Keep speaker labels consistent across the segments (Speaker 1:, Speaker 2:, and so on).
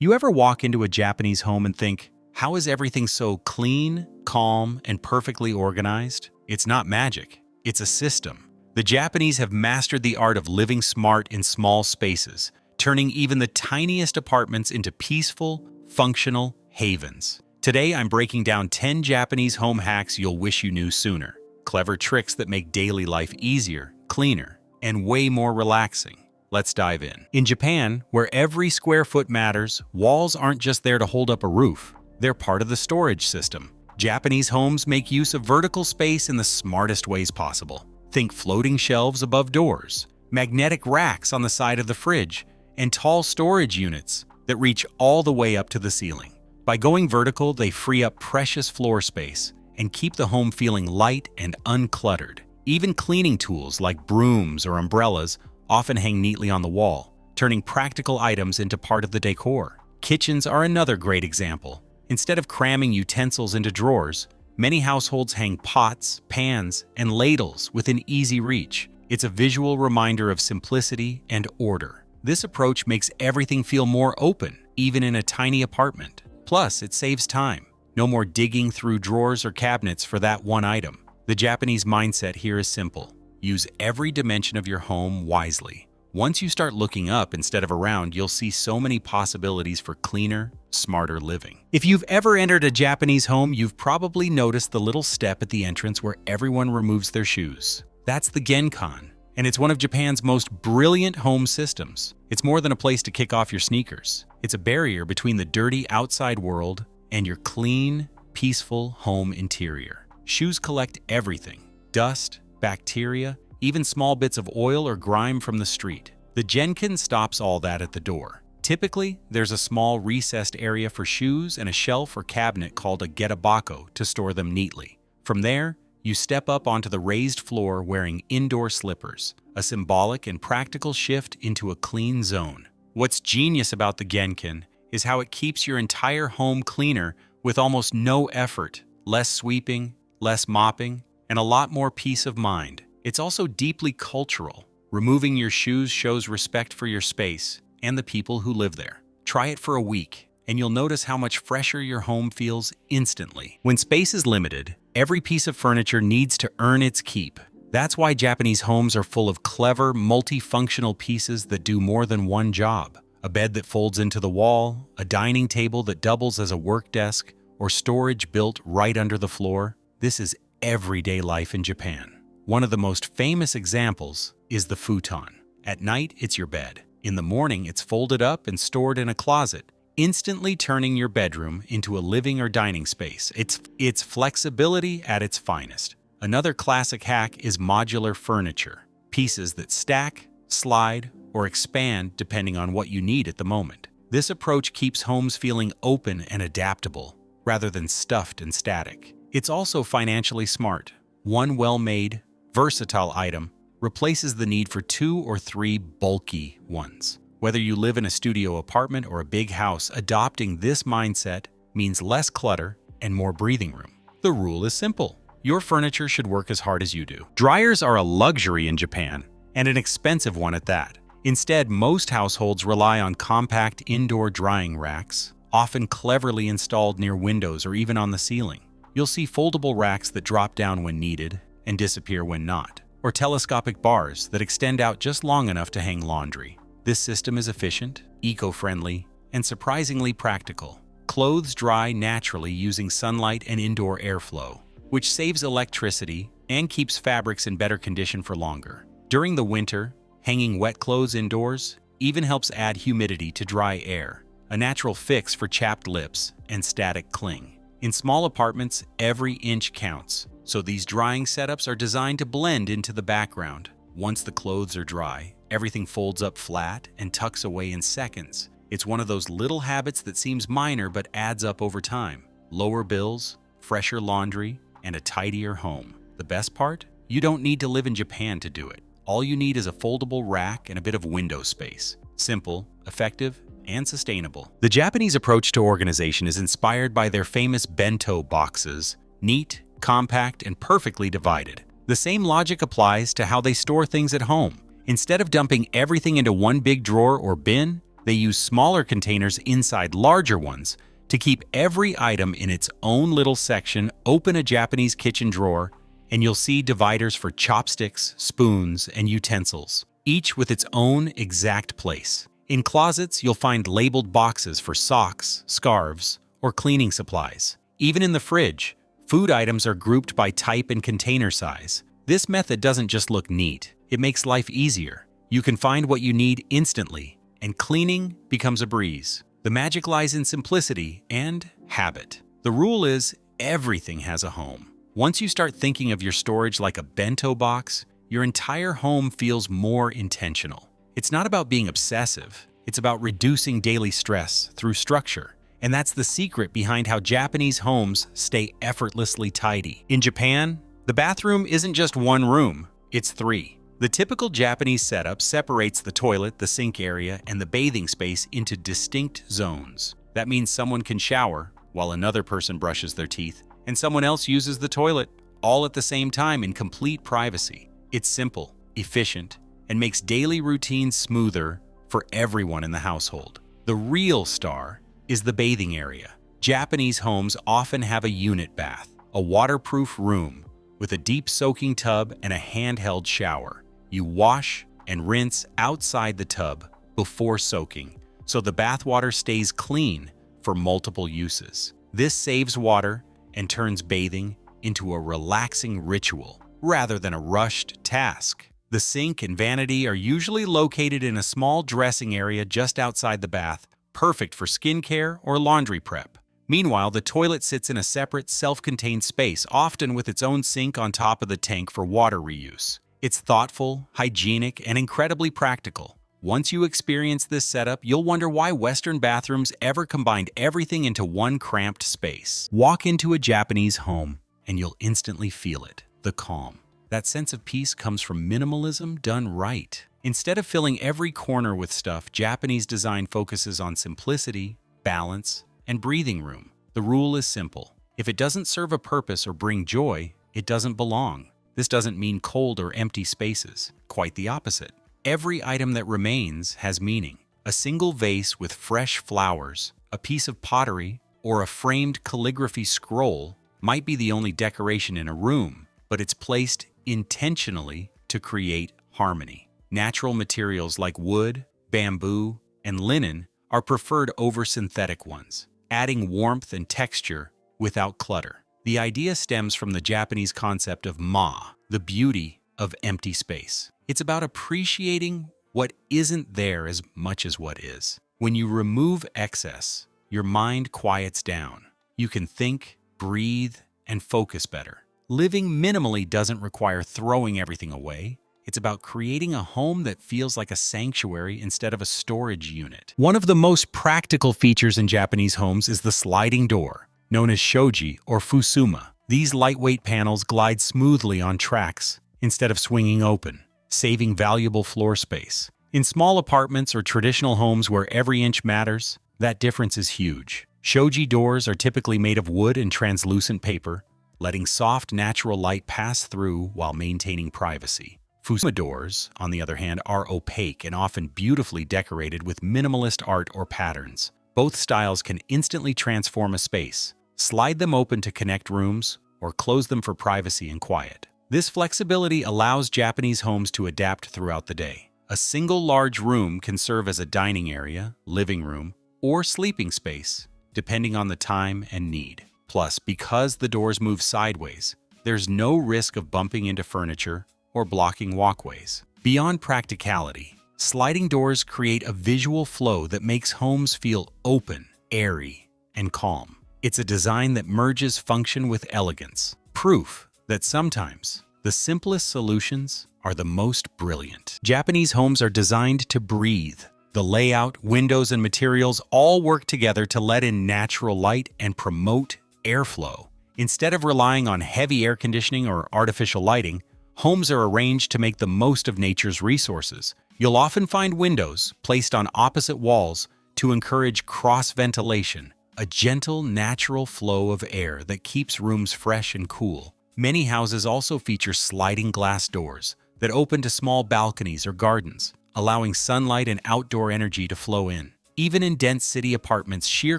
Speaker 1: You ever walk into a Japanese home and think, how is everything so clean, calm, and perfectly organized? It's not magic, it's a system. The Japanese have mastered the art of living smart in small spaces, turning even the tiniest apartments into peaceful, functional havens. Today, I'm breaking down 10 Japanese home hacks you'll wish you knew sooner. Clever tricks that make daily life easier, cleaner, and way more relaxing. Let's dive in. In Japan, where every square foot matters, walls aren't just there to hold up a roof. They're part of the storage system. Japanese homes make use of vertical space in the smartest ways possible. Think floating shelves above doors, magnetic racks on the side of the fridge, and tall storage units that reach all the way up to the ceiling. By going vertical, they free up precious floor space and keep the home feeling light and uncluttered. Even cleaning tools like brooms or umbrellas often hang neatly on the wall, turning practical items into part of the decor. Kitchens are another great example. Instead of cramming utensils into drawers, many households hang pots, pans, and ladles within easy reach. It's a visual reminder of simplicity and order. This approach makes everything feel more open, even in a tiny apartment. Plus, it saves time. No more digging through drawers or cabinets for that one item. The Japanese mindset here is simple. Use every dimension of your home wisely. Once you start looking up instead of around, you'll see so many possibilities for cleaner, smarter living. If you've ever entered a Japanese home, you've probably noticed the little step at the entrance where everyone removes their shoes. That's the Genkan, and it's one of Japan's most brilliant home systems. It's more than a place to kick off your sneakers. It's a barrier between the dirty outside world and your clean, peaceful home interior. Shoes collect everything: dust, bacteria, even small bits of oil or grime from the street. The Genkan stops all that at the door. Typically, there's a small recessed area for shoes and a shelf or cabinet called a getabako to store them neatly. From there, you step up onto the raised floor wearing indoor slippers, a symbolic and practical shift into a clean zone. What's genius about the Genkan is how it keeps your entire home cleaner with almost no effort, less sweeping, less mopping, and a lot more peace of mind. It's also deeply cultural. Removing your shoes shows respect for your space and the people who live there. Try it for a week, and you'll notice how much fresher your home feels instantly. When space is limited, every piece of furniture needs to earn its keep. That's why Japanese homes are full of clever, multifunctional pieces that do more than one job. A bed that folds into the wall, a dining table that doubles as a work desk, or storage built right under the floor. This is everyday life in Japan. One of the most famous examples is the futon. At night, it's your bed. In the morning, it's folded up and stored in a closet, instantly turning your bedroom into a living or dining space. It's flexibility at its finest. Another classic hack is modular furniture, pieces that stack, slide, or expand depending on what you need at the moment. This approach keeps homes feeling open and adaptable, rather than stuffed and static. It's also financially smart. One well-made, versatile item replaces the need for 2 or 3 bulky ones. Whether you live in a studio apartment or a big house, adopting this mindset means less clutter and more breathing room. The rule is simple. Your furniture should work as hard as you do. Dryers are a luxury in Japan, and an expensive one at that. Instead, most households rely on compact indoor drying racks, often cleverly installed near windows or even on the ceiling. You'll see foldable racks that drop down when needed and disappear when not, or telescopic bars that extend out just long enough to hang laundry. This system is efficient, eco-friendly, and surprisingly practical. Clothes dry naturally using sunlight and indoor airflow, which saves electricity and keeps fabrics in better condition for longer. During the winter, hanging wet clothes indoors even helps add humidity to dry air, a natural fix for chapped lips and static cling. In small apartments, every inch counts, so these drying setups are designed to blend into the background. Once the clothes are dry, everything folds up flat and tucks away in seconds. It's one of those little habits that seems minor but adds up over time. Lower bills, fresher laundry, and a tidier home. The best part? You don't need to live in Japan to do it. All you need is a foldable rack and a bit of window space. Simple, effective, and sustainable. The Japanese approach to organization is inspired by their famous bento boxes, neat, compact, and perfectly divided. The same logic applies to how they store things at home. Instead of dumping everything into one big drawer or bin, They use smaller containers inside larger ones to keep every item in its own little section. Open a Japanese kitchen drawer, and you'll see dividers for chopsticks, spoons, and utensils, each with its own exact place. In closets, you'll find labeled boxes for socks, scarves, or cleaning supplies. Even in the fridge, food items are grouped by type and container size. This method doesn't just look neat, it makes life easier. You can find what you need instantly, and cleaning becomes a breeze. The magic lies in simplicity and habit. The rule is everything has a home. Once you start thinking of your storage like a bento box, your entire home feels more intentional. It's not about being obsessive, it's about reducing daily stress through structure. And that's the secret behind how Japanese homes stay effortlessly tidy. In Japan, the bathroom isn't just one room, it's three. The typical Japanese setup separates the toilet, the sink area, and the bathing space into distinct zones. That means someone can shower while another person brushes their teeth, and someone else uses the toilet, all at the same time in complete privacy. It's simple, efficient, and makes daily routines smoother for everyone in the household. The real star is the bathing area. Japanese homes often have a unit bath, a waterproof room with a deep soaking tub and a handheld shower. You wash and rinse outside the tub before soaking, so the bathwater stays clean for multiple uses. This saves water and turns bathing into a relaxing ritual rather than a rushed task. The sink and vanity are usually located in a small dressing area just outside the bath, perfect for skincare or laundry prep. Meanwhile, the toilet sits in a separate, self-contained space, often with its own sink on top of the tank for water reuse. It's thoughtful, hygienic, and incredibly practical. Once you experience this setup, you'll wonder why Western bathrooms ever combined everything into one cramped space. Walk into a Japanese home, and you'll instantly feel it, the calm. That sense of peace comes from minimalism done right. Instead of filling every corner with stuff, Japanese design focuses on simplicity, balance, and breathing room. The rule is simple. If it doesn't serve a purpose or bring joy, it doesn't belong. This doesn't mean cold or empty spaces. Quite the opposite. Every item that remains has meaning. A single vase with fresh flowers, a piece of pottery, or a framed calligraphy scroll might be the only decoration in a room, but it's placed intentionally to create harmony. Natural materials like wood, bamboo, and linen are preferred over synthetic ones, adding warmth and texture without clutter. The idea stems from the Japanese concept of the beauty of empty space. It's about appreciating what isn't there as much as what is. When you remove excess, your mind quiets down. You can think, breathe, and focus better. Living minimally doesn't require throwing everything away. It's about creating a home that feels like a sanctuary instead of a storage unit. One of the most practical features in Japanese homes is the sliding door, known as shoji or fusuma. These lightweight panels glide smoothly on tracks instead of swinging open, saving valuable floor space. In small apartments or traditional homes where every inch matters, that difference is huge. Shoji doors are typically made of wood and translucent paper, letting soft, natural light pass through while maintaining privacy. Fusuma doors, on the other hand, are opaque and often beautifully decorated with minimalist art or patterns. Both styles can instantly transform a space. Slide them open to connect rooms or close them for privacy and quiet. This flexibility allows Japanese homes to adapt throughout the day. A single large room can serve as a dining area, living room, or sleeping space, depending on the time and need. Plus, because the doors move sideways, there's no risk of bumping into furniture or blocking walkways. Beyond practicality, sliding doors create a visual flow that makes homes feel open, airy, and calm. It's a design that merges function with elegance, proof that sometimes the simplest solutions are the most brilliant. Japanese homes are designed to breathe. The layout, windows, and materials all work together to let in natural light and promote airflow. Instead of relying on heavy air conditioning or artificial lighting, homes are arranged to make the most of nature's resources. You'll often find windows placed on opposite walls to encourage cross-ventilation, a gentle, natural flow of air that keeps rooms fresh and cool. Many houses also feature sliding glass doors that open to small balconies or gardens, allowing sunlight and outdoor energy to flow in. Even in dense city apartments, sheer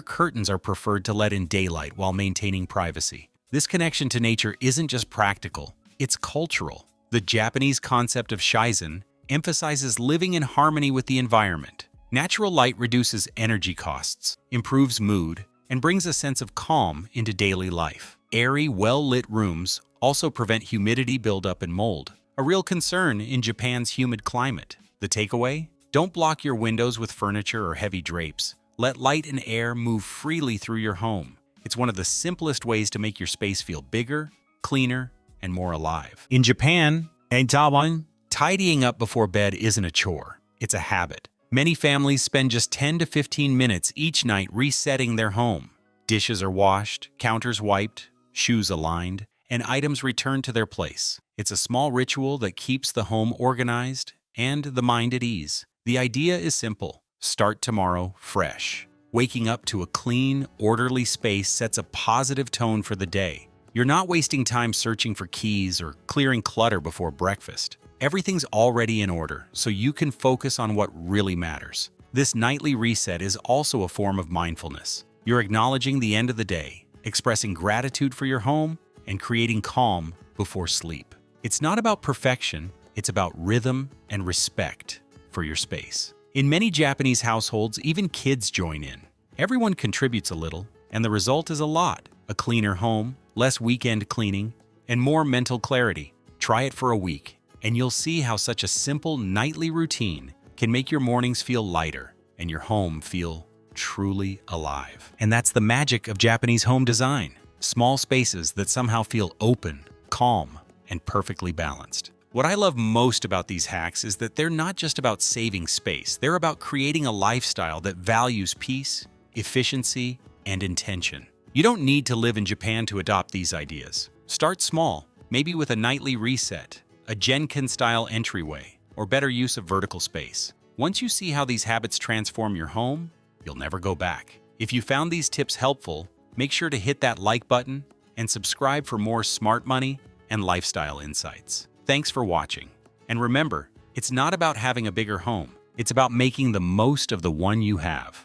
Speaker 1: curtains are preferred to let in daylight while maintaining privacy. This connection to nature isn't just practical, it's cultural. The Japanese concept of shizen emphasizes living in harmony with the environment. Natural light reduces energy costs, improves mood, and brings a sense of calm into daily life. Airy, well-lit rooms also prevent humidity buildup and mold, a real concern in Japan's humid climate. The takeaway? Don't block your windows with furniture or heavy drapes. Let light and air move freely through your home. It's one of the simplest ways to make your space feel bigger, cleaner, and more alive. In Japan and Taiwan, tidying up before bed isn't a chore, it's a habit. Many families spend just 10 to 15 minutes each night resetting their home. Dishes are washed, counters wiped, shoes aligned, and items returned to their place. It's a small ritual that keeps the home organized and the mind at ease. The idea is simple. Start tomorrow fresh. Waking up to a clean, orderly space sets a positive tone for the day. You're not wasting time searching for keys or clearing clutter before breakfast. Everything's already in order, so you can focus on what really matters. This nightly reset is also a form of mindfulness. You're acknowledging the end of the day, expressing gratitude for your home, and creating calm before sleep. It's not about perfection, it's about rhythm and respect for your space. In many Japanese households, even kids join in. Everyone contributes a little, and the result is a lot. A cleaner home, less weekend cleaning, and more mental clarity. Try it for a week, and you'll see how such a simple nightly routine can make your mornings feel lighter and your home feel truly alive. And that's the magic of Japanese home design. Small spaces that somehow feel open, calm, and perfectly balanced. What I love most about these hacks is that they're not just about saving space. They're about creating a lifestyle that values peace, efficiency, and intention. You don't need to live in Japan to adopt these ideas. Start small, maybe with a nightly reset, a Genkan-style entryway, or better use of vertical space. Once you see how these habits transform your home, you'll never go back. If you found these tips helpful, make sure to hit that like button and subscribe for more smart money and lifestyle insights. Thanks for watching. And remember, it's not about having a bigger home. It's about making the most of the one you have.